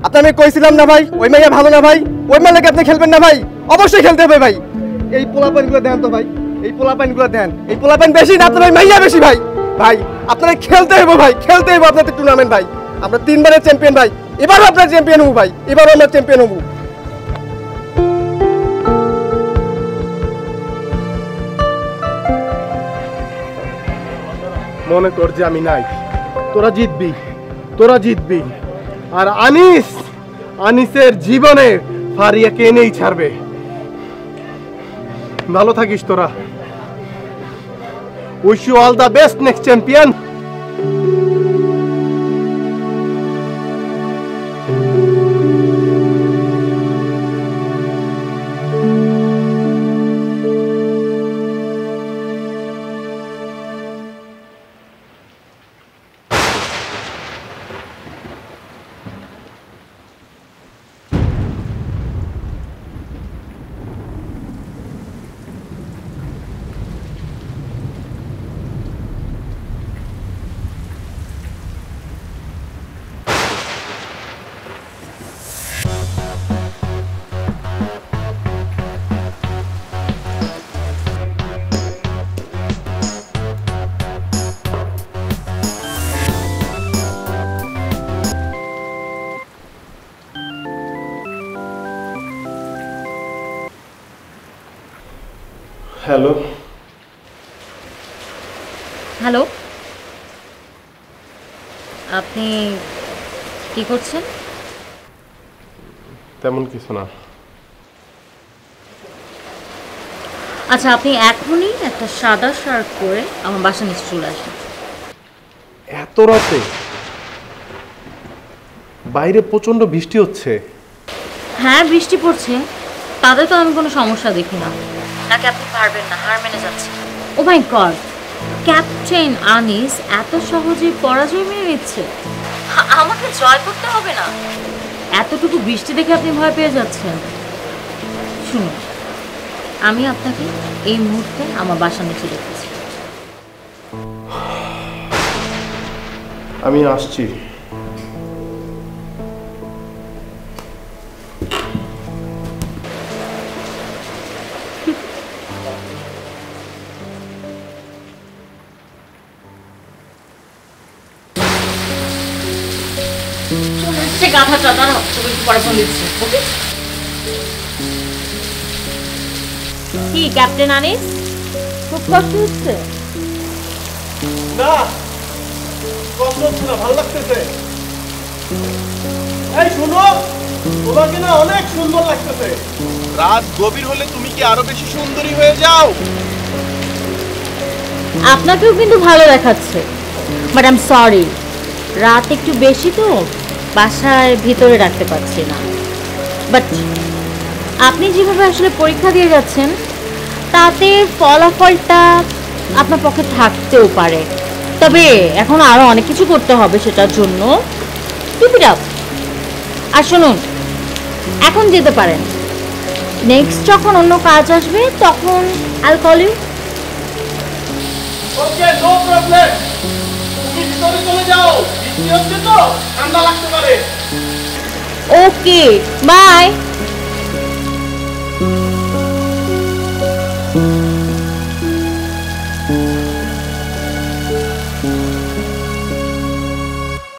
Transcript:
আপনার আমি কইছিলাম না ভাই ওই মাইয়া ভালো না ভাই, ওই মাইয়া লাগে আপনি খেলবেন না ভাই, অবশ্যই খেলতে হবে ভাই। এই পোলাপাইনগুলো দেন তো ভাই, এই পোলাপাইনগুলো দেন, এই পোলাপাইন বেশি না আপনার ওই মাইয়া বেশি ভাই। ভাই আপনারা খেলতে হবে ভাই, খেলতে হবে আপনাদের টুর্নামেন্ট ভাই। আমরা 3 বারের চ্যাম্পিয়ন ভাই, এবারও আপনার চ্যাম্পিয়ন হবো ভাই, এবারও আমরা চ্যাম্পিয়ন হবো। মনে কর যে আমি নাই, তোরা জিতবি, তোরা জিতবি। আর আনিস, আনিসের জীবনে ফারিয়াকে এনেই ছাড়বে। ভালো থাকিস তোরা। Wish you all the best next champion. Hello hello, আপনি কি করছেন? তেমন কিছু না। আচ্ছা, আপনি এখনই একটা সাদা শার্ট পরে আমার বাসা নিচে চলে আসেন। এত রাতে? বাইরে প্রচন্ড বৃষ্টি হচ্ছে। হ্যাঁ, বৃষ্টি পড়ছে, তাতে তো আমি কোনো সমস্যা দেখি না। নাকি আপনি পারবেন না, হার মেনে যাচ্ছে? ও মাই গড, ক্যাপ্টেন আনিস এত সহজে পরাজয় মেনে নিচ্ছে? আমাকে জয় করতে হবে না? এতটুকু বৃষ্টি দেখে আপনি ভয় পেয়ে যাচ্ছেন? শুনুন, আমি আপনাকে এই মুহূর্তে আমার বাসা নিচে রেখেছি। আমি আসছি। গাধাটা দাঁড়াও, তুমি পড়াশোনা দিচ্ছি। ওকে, কি ক্যাপ্টেন আনিস, খুব কষ্ট হচ্ছে? না, কষ্ট হচ্ছে না, ভালো লাগতেছে। এই শুনো, তোমাকে না অনেক সুন্দর লাগতেছে। রাত গভীর হলে তুমি কি আরো বেশি সুন্দরী হয়ে যাও? আপনাকেও কিন্তু ভালো দেখাচ্ছে, বাট আই এম সরি, রাত একটু বেশি তো বাসায় ভিতরে রাখতে পারছি না। বাট আপনি যেভাবে আসলে পরীক্ষা দিয়ে যাচ্ছেন তাতে ফলাফলটা আপনার পক্ষে থাকতেও পারে, তবে এখন আরও অনেক কিছু করতে হবে সেটার জন্য। Keep it up. আর শুনুন, এখন যেতে পারেন, নেক্সট যখন অন্য কাজ আসবে তখন I'll call you. Okay, no problem, তুমি ভিতরে চলে যাও, বৃষ্টি হচ্ছে তো ঠান্ডা লাগতে পারে। ওকে, বাই।